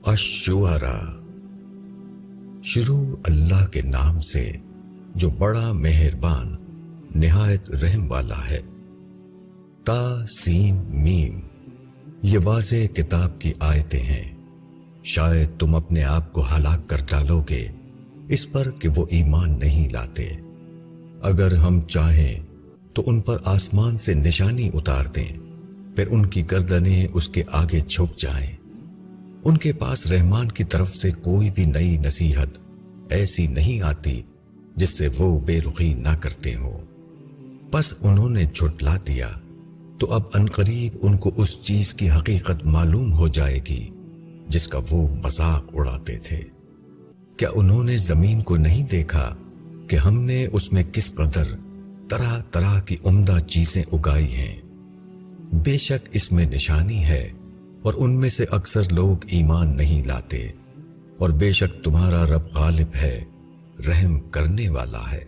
الشعراء۔ شروع اللہ کے نام سے جو بڑا مہربان نہایت رحم والا ہے۔ تا سین میم، یہ واضح کتاب کی آیتیں ہیں۔ شاید تم اپنے آپ کو ہلاک کر ڈالو گے اس پر کہ وہ ایمان نہیں لاتے۔ اگر ہم چاہیں تو ان پر آسمان سے نشانی اتار دیں، پھر ان کی گردنیں اس کے آگے جھک جائیں۔ ان کے پاس رحمان کی طرف سے کوئی بھی نئی نصیحت ایسی نہیں آتی جس سے وہ بے رخی نہ کرتے ہوں۔ پس انہوں نے جھٹلا دیا تو اب عنقریب ان کو اس چیز کی حقیقت معلوم ہو جائے گی جس کا وہ مذاق اڑاتے تھے۔ کیا انہوں نے زمین کو نہیں دیکھا کہ ہم نے اس میں کس قدر طرح طرح کی عمدہ چیزیں اگائی ہیں؟ بے شک اس میں نشانی ہے، اور ان میں سے اکثر لوگ ایمان نہیں لاتے۔ اور بے شک تمہارا رب غالب ہے، رحم کرنے والا ہے۔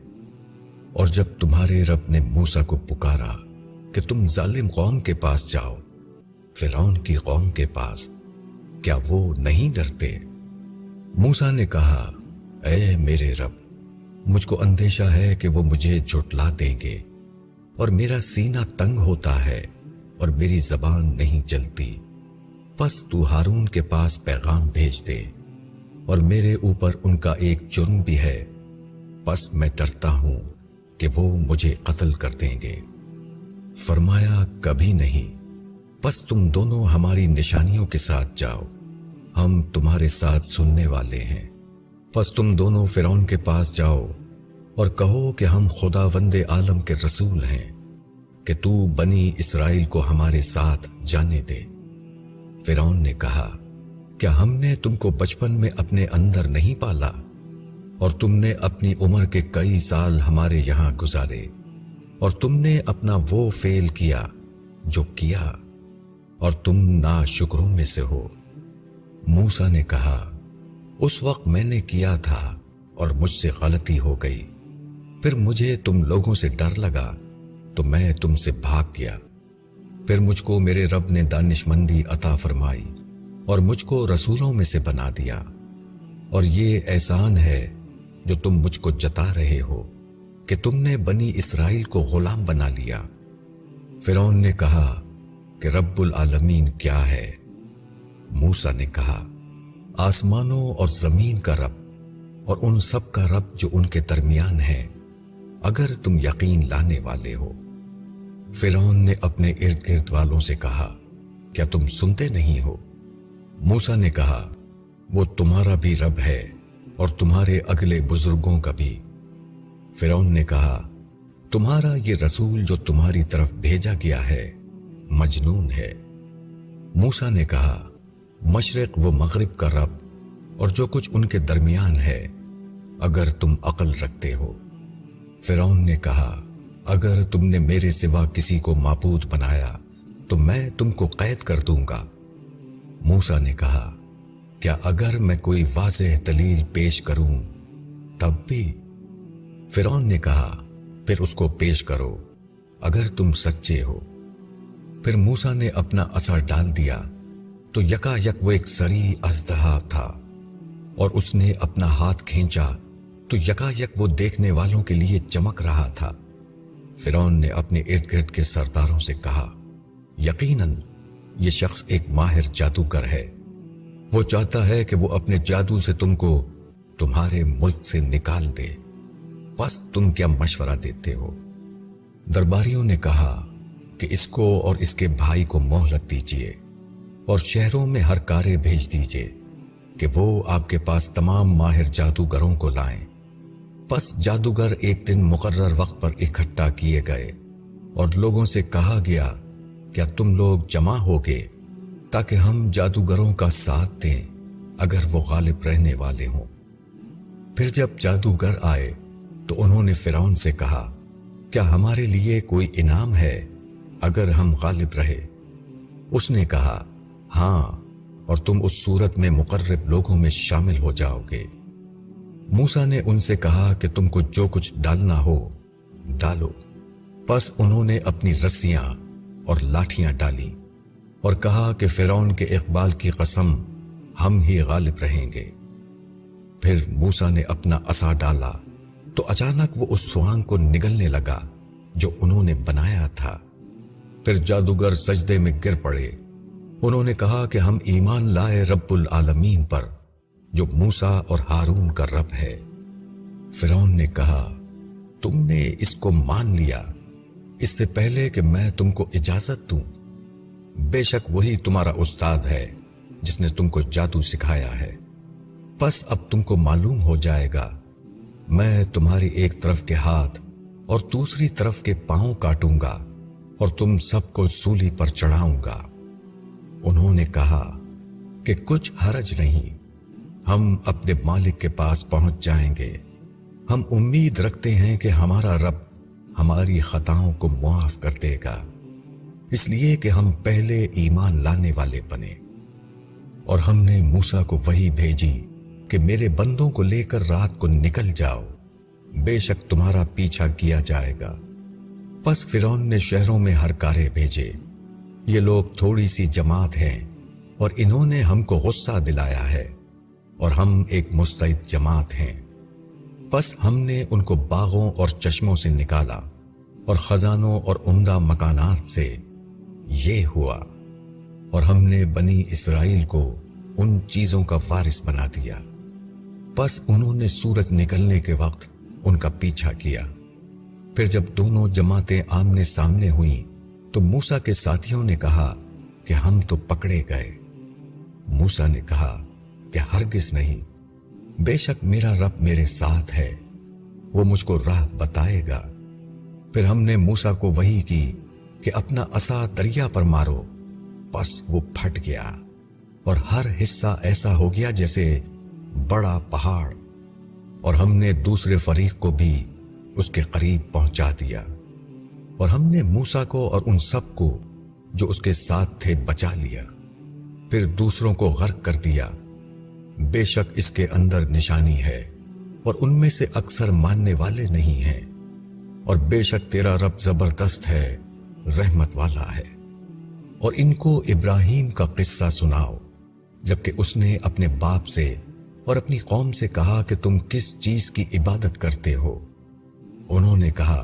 اور جب تمہارے رب نے موسیٰ کو پکارا کہ تم ظالم قوم کے پاس جاؤ، فرعون کی قوم کے پاس، کیا وہ نہیں ڈرتے؟ موسیٰ نے کہا، اے میرے رب، مجھ کو اندیشہ ہے کہ وہ مجھے جھٹلا دیں گے، اور میرا سینہ تنگ ہوتا ہے اور میری زبان نہیں چلتی۔ پس تو ہارون کے پاس پیغام بھیج دے، اور میرے اوپر ان کا ایک جرم بھی ہے، پس میں ڈرتا ہوں کہ وہ مجھے قتل کر دیں گے۔ فرمایا، کبھی نہیں، پس تم دونوں ہماری نشانیوں کے ساتھ جاؤ، ہم تمہارے ساتھ سننے والے ہیں۔ پس تم دونوں فرعون کے پاس جاؤ اور کہو کہ ہم خداوند عالم کے رسول ہیں، کہ تو بنی اسرائیل کو ہمارے ساتھ جانے دے۔ فرعون نے کہا، کیا ہم نے تم کو بچپن میں اپنے اندر نہیں پالا، اور تم نے اپنی عمر کے کئی سال ہمارے یہاں گزارے، اور تم نے اپنا وہ فعل کیا جو کیا، اور تم ناشکروں میں سے ہو؟ موسیٰ نے کہا، اس وقت میں نے کیا تھا اور مجھ سے غلطی ہو گئی، پھر مجھے تم لوگوں سے ڈر لگا تو میں تم سے بھاگ گیا۔ پھر مجھ کو میرے رب نے دانشمندی عطا فرمائی اور مجھ کو رسولوں میں سے بنا دیا، اور یہ احسان ہے جو تم مجھ کو جتا رہے ہو کہ تم نے بنی اسرائیل کو غلام بنا لیا۔ فرعون نے کہا کہ رب العالمین کیا ہے؟ موسیٰ نے کہا، آسمانوں اور زمین کا رب اور ان سب کا رب جو ان کے درمیان ہے، اگر تم یقین لانے والے ہو۔ فرعون نے اپنے ارد گرد والوں سے کہا، کیا تم سنتے نہیں ہو؟ موسیٰ نے کہا، وہ تمہارا بھی رب ہے اور تمہارے اگلے بزرگوں کا بھی۔ فرعون نے کہا، تمہارا یہ رسول جو تمہاری طرف بھیجا گیا ہے مجنون ہے۔ موسیٰ نے کہا، مشرق و مغرب کا رب اور جو کچھ ان کے درمیان ہے، اگر تم عقل رکھتے ہو۔ فرعون نے کہا، اگر تم نے میرے سوا کسی کو معبود بنایا تو میں تم کو قید کر دوں گا۔ موسیٰ نے کہا، کیا اگر میں کوئی واضح دلیل پیش کروں تب بھی؟ فرعون نے کہا، پھر اس کو پیش کرو اگر تم سچے ہو۔ پھر موسیٰ نے اپنا عصا ڈال دیا تو یکا یک وہ ایک سری اژدہا تھا، اور اس نے اپنا ہاتھ کھینچا تو یکا یک وہ دیکھنے والوں کے لیے چمک رہا تھا۔ فرعون نے اپنے ارد گرد کے سرداروں سے کہا، یقیناً یہ شخص ایک ماہر جادوگر ہے، وہ چاہتا ہے کہ وہ اپنے جادو سے تم کو تمہارے ملک سے نکال دے، بس تم کیا مشورہ دیتے ہو؟ درباریوں نے کہا کہ اس کو اور اس کے بھائی کو مہلت دیجیے، اور شہروں میں ہر کارے بھیج دیجیے کہ وہ آپ کے پاس تمام ماہر جادوگروں کو لائیں۔ پس جادوگر ایک دن مقرر وقت پر اکٹھا کیے گئے، اور لوگوں سے کہا گیا، کیا تم لوگ جمع ہوگے تاکہ ہم جادوگروں کا ساتھ دیں اگر وہ غالب رہنے والے ہوں؟ پھر جب جادوگر آئے تو انہوں نے فرعون سے کہا، کیا ہمارے لیے کوئی انعام ہے اگر ہم غالب رہے؟ اس نے کہا، ہاں، اور تم اس صورت میں مقرب لوگوں میں شامل ہو جاؤ گے۔ موسیٰ نے ان سے کہا کہ تم کو جو کچھ ڈالنا ہو ڈالو۔ پس انہوں نے اپنی رسیاں اور لاٹھیاں ڈالیں اور کہا کہ فرعون کے اقبال کی قسم، ہم ہی غالب رہیں گے۔ پھر موسیٰ نے اپنا عصا ڈالا تو اچانک وہ اس سوانگ کو نگلنے لگا جو انہوں نے بنایا تھا۔ پھر جادوگر سجدے میں گر پڑے۔ انہوں نے کہا کہ ہم ایمان لائے رب العالمین پر جو موسیٰ اور ہارون کا رب ہے۔ فرعون نے کہا تم نے اس کو مان لیا اس سے پہلے کہ میں تم کو اجازت دوں؟ بے شک وہی تمہارا استاد ہے جس نے تم کو جادو سکھایا ہے۔ پس اب تم کو معلوم ہو جائے گا، میں تمہاری ایک طرف کے ہاتھ اور دوسری طرف کے پاؤں کاٹوں گا اور تم سب کو سولی پر چڑھاؤں گا۔ انہوں نے کہا کہ کچھ حرج نہیں، ہم اپنے مالک کے پاس پہنچ جائیں گے۔ ہم امید رکھتے ہیں کہ ہمارا رب ہماری خطاؤں کو معاف کر دے گا، اس لیے کہ ہم پہلے ایمان لانے والے بنے۔ اور ہم نے موسیٰ کو وحی بھیجی کہ میرے بندوں کو لے کر رات کو نکل جاؤ، بے شک تمہارا پیچھا کیا جائے گا۔ پس فرعون نے شہروں میں ہرکارے بھیجے، یہ لوگ تھوڑی سی جماعت ہیں اور انہوں نے ہم کو غصہ دلایا ہے اور ہم ایک مستعد جماعت ہیں۔ پس ہم نے ان کو باغوں اور چشموں سے نکالا اور خزانوں اور عمدہ مکانات سے۔ یہ ہوا اور ہم نے بنی اسرائیل کو ان چیزوں کا وارث بنا دیا۔ پس انہوں نے سورج نکلنے کے وقت ان کا پیچھا کیا۔ پھر جب دونوں جماعتیں آمنے سامنے ہوئیں تو موسیٰ کے ساتھیوں نے کہا کہ ہم تو پکڑے گئے۔ موسیٰ نے کہا کہ ہرگز نہیں، بے شک میرا رب میرے ساتھ ہے، وہ مجھ کو راہ بتائے گا۔ پھر ہم نے موسیٰ کو وحی کی کہ اپنا عصا دریا پر مارو، پس وہ پھٹ گیا اور ہر حصہ ایسا ہو گیا جیسے بڑا پہاڑ، اور ہم نے دوسرے فریق کو بھی اس کے قریب پہنچا دیا، اور ہم نے موسیٰ کو اور ان سب کو جو اس کے ساتھ تھے بچا لیا۔ پھر دوسروں کو غرق کر دیا۔ بے شک اس کے اندر نشانی ہے اور ان میں سے اکثر ماننے والے نہیں ہیں، اور بے شک تیرا رب زبردست ہے، رحمت والا ہے۔ اور ان کو ابراہیم کا قصہ سناؤ جبکہ اس نے اپنے باپ سے اور اپنی قوم سے کہا کہ تم کس چیز کی عبادت کرتے ہو؟ انہوں نے کہا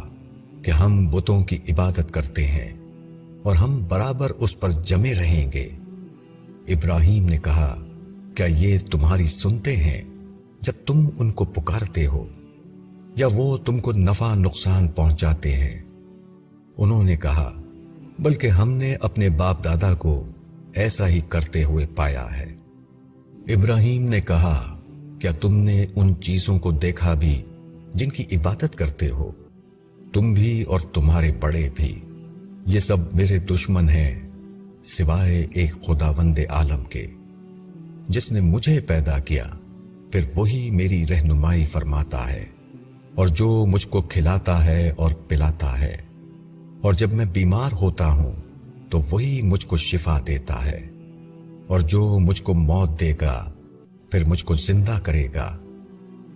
کہ ہم بتوں کی عبادت کرتے ہیں اور ہم برابر اس پر جمے رہیں گے۔ ابراہیم نے کہا کیا یہ تمہاری سنتے ہیں جب تم ان کو پکارتے ہو، یا وہ تم کو نفع نقصان پہنچاتے ہیں؟ انہوں نے کہا بلکہ ہم نے اپنے باپ دادا کو ایسا ہی کرتے ہوئے پایا ہے۔ ابراہیم نے کہا کیا تم نے ان چیزوں کو دیکھا بھی جن کی عبادت کرتے ہو؟ تم بھی اور تمہارے بڑے بھی، یہ سب میرے دشمن ہیں سوائے ایک خداوند عالم کے جس نے مجھے پیدا کیا، پھر وہی میری رہنمائی فرماتا ہے، اور جو مجھ کو کھلاتا ہے اور پلاتا ہے، اور جب میں بیمار ہوتا ہوں تو وہی مجھ کو شفا دیتا ہے، اور جو مجھ کو موت دے گا پھر مجھ کو زندہ کرے گا،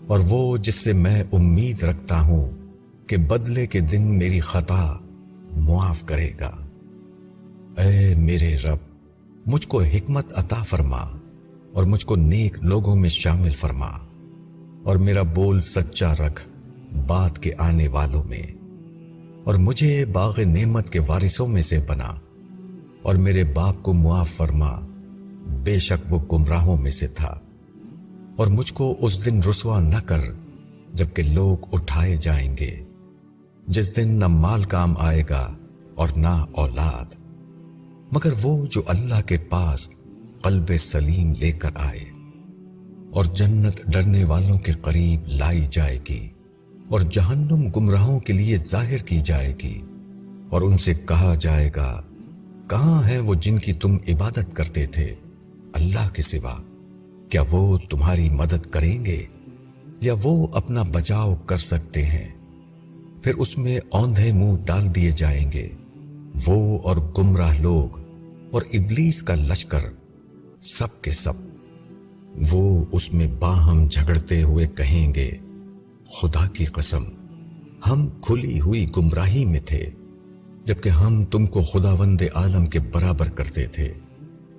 اور وہ جس سے میں امید رکھتا ہوں کہ بدلے کے دن میری خطا معاف کرے گا۔ اے میرے رب، مجھ کو حکمت عطا فرما اور مجھ کو نیک لوگوں میں شامل فرما، اور میرا بول سچا رکھ بات کے آنے والوں میں، اور مجھے باغ نعمت کے وارثوں میں سے بنا، اور میرے باپ کو معاف فرما، بے شک وہ گمراہوں میں سے تھا، اور مجھ کو اس دن رسوا نہ کر جبکہ لوگ اٹھائے جائیں گے، جس دن نہ مال کام آئے گا اور نہ اولاد، مگر وہ جو اللہ کے پاس قلب سلیم لے کر آئے۔ اور جنت ڈرنے والوں کے قریب لائی جائے گی، اور جہنم گمراہوں کے لیے ظاہر کی جائے گی، اور ان سے کہا جائے گا کہاں ہیں وہ جن کی تم عبادت کرتے تھے اللہ کے سوا؟ کیا وہ تمہاری مدد کریں گے یا وہ اپنا بچاؤ کر سکتے ہیں؟ پھر اس میں اوندھے منہ ڈال دیے جائیں گے، وہ اور گمراہ لوگ اور ابلیس کا لشکر سب کے سب۔ وہ اس میں باہم جھگڑتے ہوئے کہیں گے خدا کی قسم ہم کھلی ہوئی گمراہی میں تھے جبکہ ہم تم کو خداوند عالم کے برابر کرتے تھے،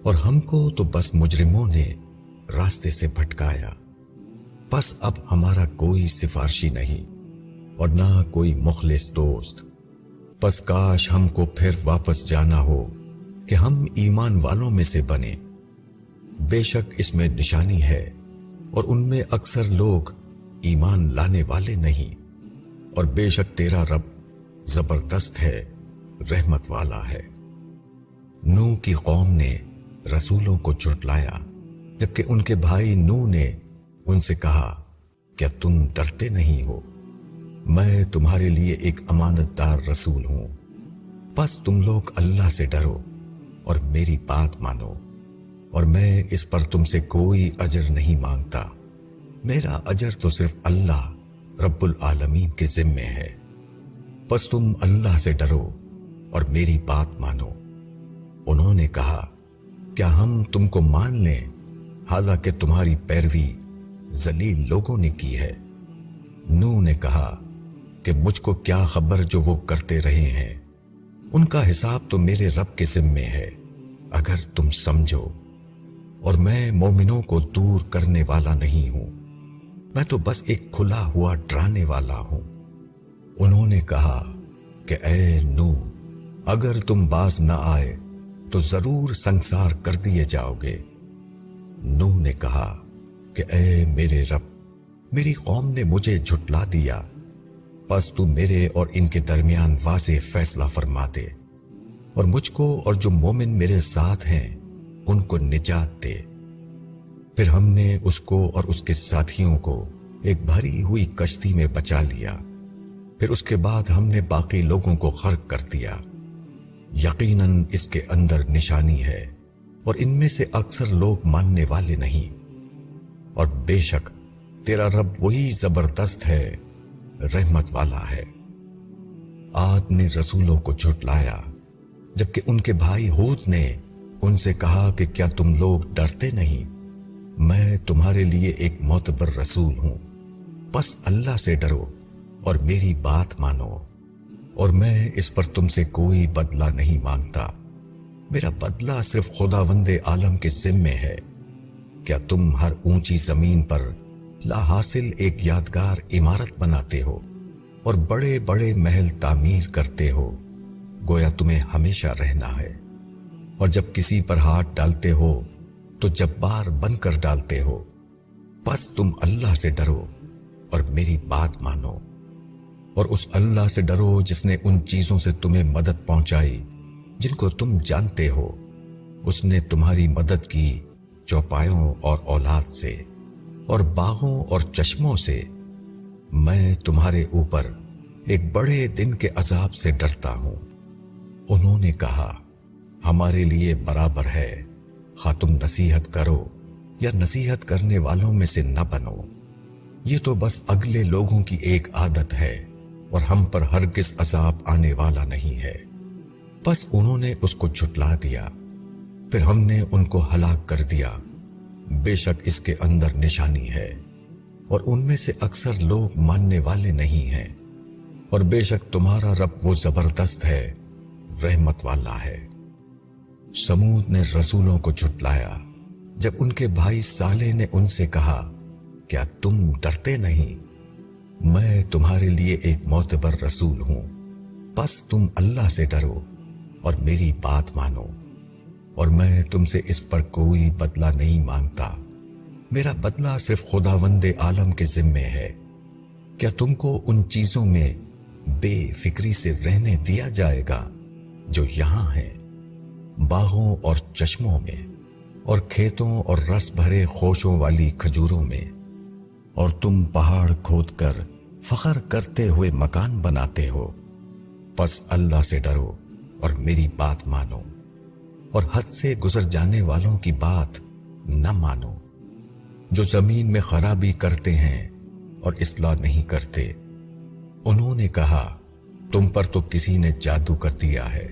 اور ہم کو تو بس مجرموں نے راستے سے بھٹکایا، بس اب ہمارا کوئی سفارشی نہیں اور نہ کوئی مخلص دوست۔ بس کاش ہم کو پھر واپس جانا ہو کہ ہم ایمان والوں میں سے بنے۔ بے شک اس میں نشانی ہے اور ان میں اکثر لوگ ایمان لانے والے نہیں، اور بے شک تیرا رب زبردست ہے، رحمت والا ہے۔ نوح کی قوم نے رسولوں کو جھٹلایا، جبکہ ان کے بھائی نوح نے ان سے کہا، کیا تم ڈرتے نہیں ہو؟ میں تمہارے لیے ایک امانت دار رسول ہوں، بس تم لوگ اللہ سے ڈرو اور میری بات مانو، اور میں اس پر تم سے کوئی اجر نہیں مانگتا۔ میرا اجر تو صرف اللہ رب العالمین کے ذمے ہے، بس تم اللہ سے ڈرو اور میری بات مانو۔ انہوں نے کہا، کیا ہم تم کو مان لیں حالانکہ تمہاری پیروی ذلیل لوگوں نے کی ہے؟ نوح نے کہا کہ مجھ کو کیا خبر جو وہ کرتے رہے ہیں، ان کا حساب تو میرے رب کے ذمے ہے، اگر تم سمجھو، اور میں مومنوں کو دور کرنے والا نہیں ہوں، میں تو بس ایک کھلا ہوا ڈرانے والا ہوں۔ انہوں نے کہا کہ اے نوح، اگر تم باز نہ آئے تو ضرور سنسار کر دیے جاؤ گے۔ نوح نے کہا کہ اے میرے رب، میری قوم نے مجھے جھٹلا دیا، بس تو میرے اور ان کے درمیان واضح فیصلہ فرما دے، اور مجھ کو اور جو مومن میرے ساتھ ہیں ان کو نجات دے۔ پھر ہم نے اس کو اور اس کے ساتھیوں کو ایک بھری ہوئی کشتی میں بچا لیا، پھر اس کے بعد ہم نے باقی لوگوں کو غرق کر دیا۔ یقیناً اس کے اندر نشانی ہے اور ان میں سے اکثر لوگ ماننے والے نہیں، اور بے شک تیرا رب وہی زبردست ہے، رحمت والا ہے۔ عاد نے رسولوں کو جھٹلایا، جبکہ ان کے بھائی ہود نے ان سے کہا کہ کیا تم لوگ ڈرتے نہیں؟ میں تمہارے لیے ایک معتبر رسول ہوں، بس اللہ سے ڈرو اور میری بات مانو، اور میں اس پر تم سے کوئی بدلہ نہیں مانگتا، میرا بدلہ صرف خداوند عالم کے ذمے ہے۔ کیا تم ہر اونچی زمین پر لا حاصل ایک یادگار عمارت بناتے ہو اور بڑے بڑے محل تعمیر کرتے ہو، گویا تمہیں ہمیشہ رہنا ہے، اور جب کسی پر ہاتھ ڈالتے ہو تو جبار بن کر ڈالتے ہو؟ بس تم اللہ سے ڈرو اور میری بات مانو، اور اس اللہ سے ڈرو جس نے ان چیزوں سے تمہیں مدد پہنچائی جن کو تم جانتے ہو۔ اس نے تمہاری مدد کی چوپایوں اور اولاد سے اور باغوں اور چشموں سے۔ میں تمہارے اوپر ایک بڑے دن کے عذاب سے ڈرتا ہوں۔ انہوں نے کہا، ہمارے لیے برابر ہے، خواہ تم نصیحت کرو یا نصیحت کرنے والوں میں سے نہ بنو، یہ تو بس اگلے لوگوں کی ایک عادت ہے، اور ہم پر ہرگز عذاب آنے والا نہیں ہے۔ بس انہوں نے اس کو جھٹلا دیا، پھر ہم نے ان کو ہلاک کر دیا۔ بے شک اس کے اندر نشانی ہے، اور ان میں سے اکثر لوگ ماننے والے نہیں ہیں، اور بے شک تمہارا رب وہ زبردست ہے، رحمت والا ہے۔ سمود نے رسولوں کو جھٹلایا، جب ان کے بھائی صالح نے ان سے کہا، کیا تم ڈرتے نہیں؟ میں تمہارے لیے ایک معتبر رسول ہوں، بس تم اللہ سے ڈرو اور میری بات مانو، اور میں تم سے اس پر کوئی بدلہ نہیں مانگتا، میرا بدلہ صرف خداوند عالم کے ذمے ہے۔ کیا تم کو ان چیزوں میں بے فکری سے رہنے دیا جائے گا جو یہاں ہیں، باغوں اور چشموں میں، اور کھیتوں اور رس بھرے خوشوں والی کھجوروں میں، اور تم پہاڑ کھود کر فخر کرتے ہوئے مکان بناتے ہو؟ پس اللہ سے ڈرو اور میری بات مانو، اور حد سے گزر جانے والوں کی بات نہ مانو، جو زمین میں خرابی کرتے ہیں اور اصلاح نہیں کرتے۔ انہوں نے کہا، تم پر تو کسی نے جادو کر دیا ہے،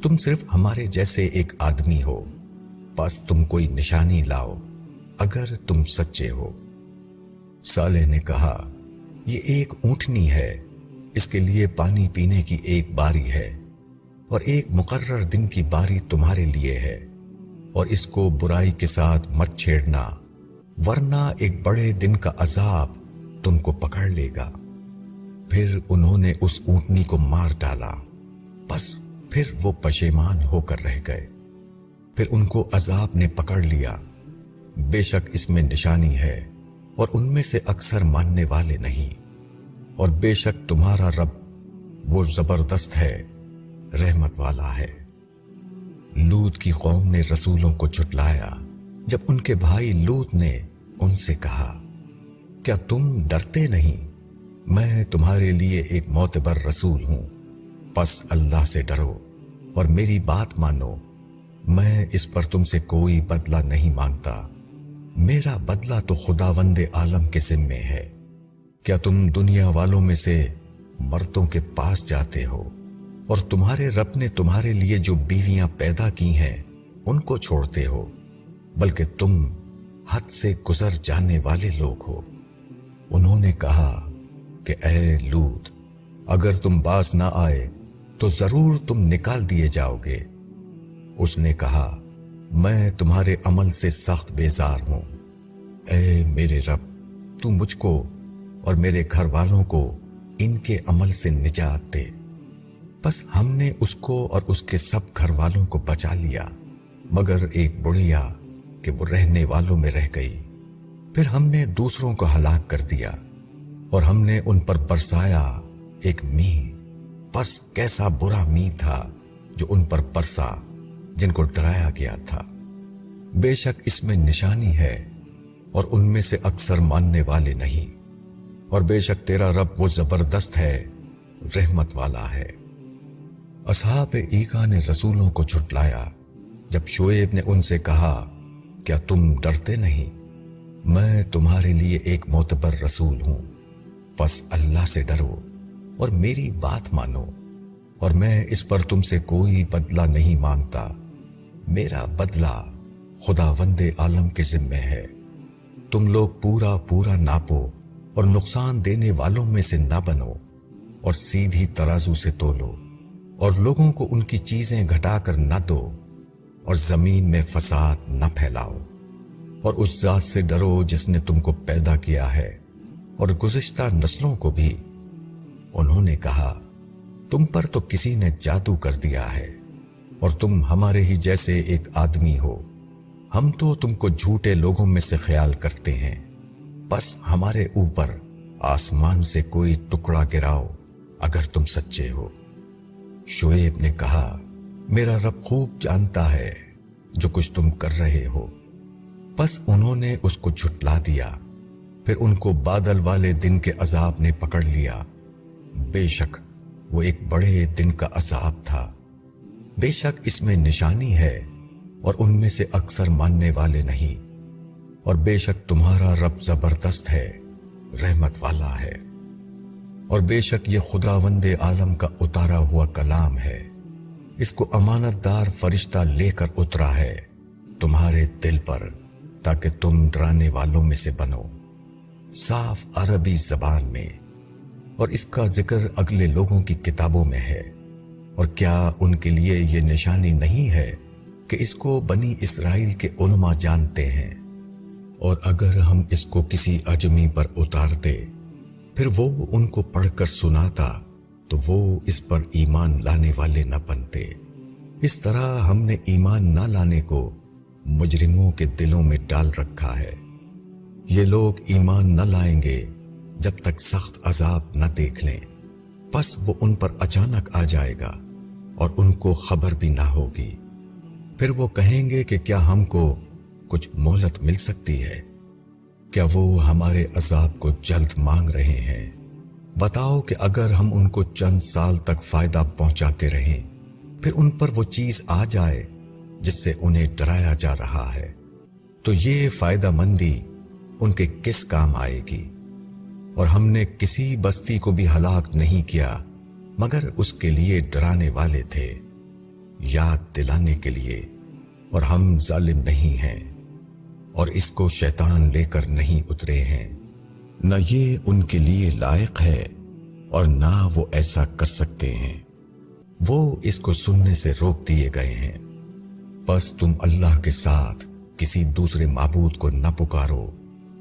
تم صرف ہمارے جیسے ایک آدمی ہو، بس تم کوئی نشانی لاؤ اگر تم سچے ہو۔ صالح نے کہا، یہ ایک اونٹنی ہے، اس کے لیے پانی پینے کی ایک باری ہے، اور ایک مقرر دن کی باری تمہارے لیے ہے، اور اس کو برائی کے ساتھ مت چھیڑنا ورنہ ایک بڑے دن کا عذاب تم کو پکڑ لے گا۔ پھر انہوں نے اس اونٹنی کو مار ڈالا، بس پھر وہ پشیمان ہو کر رہ گئے۔ پھر ان کو عذاب نے پکڑ لیا۔ بے شک اس میں نشانی ہے اور ان میں سے اکثر ماننے والے نہیں۔ اور بے شک تمہارا رب وہ زبردست ہے، رحمت والا ہے۔ لوط کی قوم نے رسولوں کو جھٹلایا جب ان کے بھائی لوط نے ان سے کہا، کیا تم ڈرتے نہیں؟ میں تمہارے لیے ایک معتبر رسول ہوں، پس اللہ سے ڈرو اور میری بات مانو۔ میں اس پر تم سے کوئی بدلہ نہیں مانگتا، میرا بدلہ تو خداوند عالم کے ذمے ہے۔ کیا تم دنیا والوں میں سے مردوں کے پاس جاتے ہو اور تمہارے رب نے تمہارے لیے جو بیویاں پیدا کی ہیں ان کو چھوڑتے ہو؟ بلکہ تم حد سے گزر جانے والے لوگ ہو۔ انہوں نے کہا کہ اے لوط، اگر تم باز نہ آئے تو ضرور تم نکال دیے جاؤ گے۔ اس نے کہا، میں تمہارے عمل سے سخت بیزار ہوں۔ اے میرے رب، تو مجھ کو اور میرے گھر والوں کو ان کے عمل سے نجات دے۔ بس ہم نے اس کو اور اس کے سب گھر والوں کو بچا لیا، مگر ایک بڑھیا کہ وہ رہنے والوں میں رہ گئی۔ پھر ہم نے دوسروں کو ہلاک کر دیا اور ہم نے ان پر برسایا ایک میہ۔ بس کیسا برا میہ تھا جو ان پر برسا جن کو ڈرایا گیا تھا۔ بے شک اس میں نشانی ہے اور ان میں سے اکثر ماننے والے نہیں۔ اور بے شک تیرا رب وہ زبردست ہے، رحمت والا ہے۔ اصحاب ایکا نے رسولوں کو جھٹلایا جب شعیب نے ان سے کہا، کیا تم ڈرتے نہیں؟ میں تمہارے لیے ایک معتبر رسول ہوں، بس اللہ سے ڈرو اور میری بات مانو، اور میں اس پر تم سے کوئی بدلہ نہیں مانگتا، میرا بدلہ خداوند عالم کے ذمے ہے۔ تم لوگ پورا پورا ناپو اور نقصان دینے والوں میں سے نہ بنو، اور سیدھی ترازو سے تولو، اور لوگوں کو ان کی چیزیں گھٹا کر نہ دو، اور زمین میں فساد نہ پھیلاؤ۔ اور اس ذات سے ڈرو جس نے تم کو پیدا کیا ہے اور گزشتہ نسلوں کو بھی۔ انہوں نے کہا، تم پر تو کسی نے جادو کر دیا ہے اور تم ہمارے ہی جیسے ایک آدمی ہو۔ ہم تو تم کو جھوٹے لوگوں میں سے خیال کرتے ہیں، بس ہمارے اوپر آسمان سے کوئی ٹکڑا گراؤ اگر تم سچے ہو۔ شعیب نے کہا، میرا رب خوب جانتا ہے جو کچھ تم کر رہے ہو۔ بس انہوں نے اس کو جھٹلا دیا۔ پھر ان کو بادل والے دن کے عذاب نے پکڑ لیا۔ بے شک وہ ایک بڑے دن کا عذاب تھا۔ بے شک اس میں نشانی ہے اور ان میں سے اکثر ماننے والے نہیں۔ اور بے شک تمہارا رب زبردست ہے، رحمت والا ہے۔ اور بے شک یہ خداوند عالم کا اتارا ہوا کلام ہے، اس کو امانت دار فرشتہ لے کر اترا ہے تمہارے دل پر، تاکہ تم ڈرانے والوں میں سے بنو، صاف عربی زبان میں۔ اور اس کا ذکر اگلے لوگوں کی کتابوں میں ہے۔ اور کیا ان کے لیے یہ نشانی نہیں ہے کہ اس کو بنی اسرائیل کے علماء جانتے ہیں؟ اور اگر ہم اس کو کسی اجمی پر اتارتے پھر وہ ان کو پڑھ کر سناتا تو وہ اس پر ایمان لانے والے نہ بنتے۔ اس طرح ہم نے ایمان نہ لانے کو مجرموں کے دلوں میں ڈال رکھا ہے۔ یہ لوگ ایمان نہ لائیں گے جب تک سخت عذاب نہ دیکھ لیں، پس وہ ان پر اچانک آ جائے گا اور ان کو خبر بھی نہ ہوگی۔ پھر وہ کہیں گے کہ کیا ہم کو کچھ مہلت مل سکتی ہے؟ کیا وہ ہمارے عذاب کو جلد مانگ رہے ہیں؟ بتاؤ کہ اگر ہم ان کو چند سال تک فائدہ پہنچاتے رہیں، پھر ان پر وہ چیز آ جائے جس سے انہیں ڈرایا جا رہا ہے، تو یہ فائدہ مندی ان کے کس کام آئے گی؟ اور ہم نے کسی بستی کو بھی ہلاک نہیں کیا مگر اس کے لیے ڈرانے والے تھے، یاد دلانے کے لیے، اور ہم ظالم نہیں ہیں، اور اس کو شیطان لے کر نہیں اترے ہیں، نہ یہ ان کے لیے لائق ہے اور نہ وہ ایسا کر سکتے ہیں، وہ اس کو سننے سے روک دیے گئے ہیں۔ بس تم اللہ کے ساتھ کسی دوسرے معبود کو نہ پکارو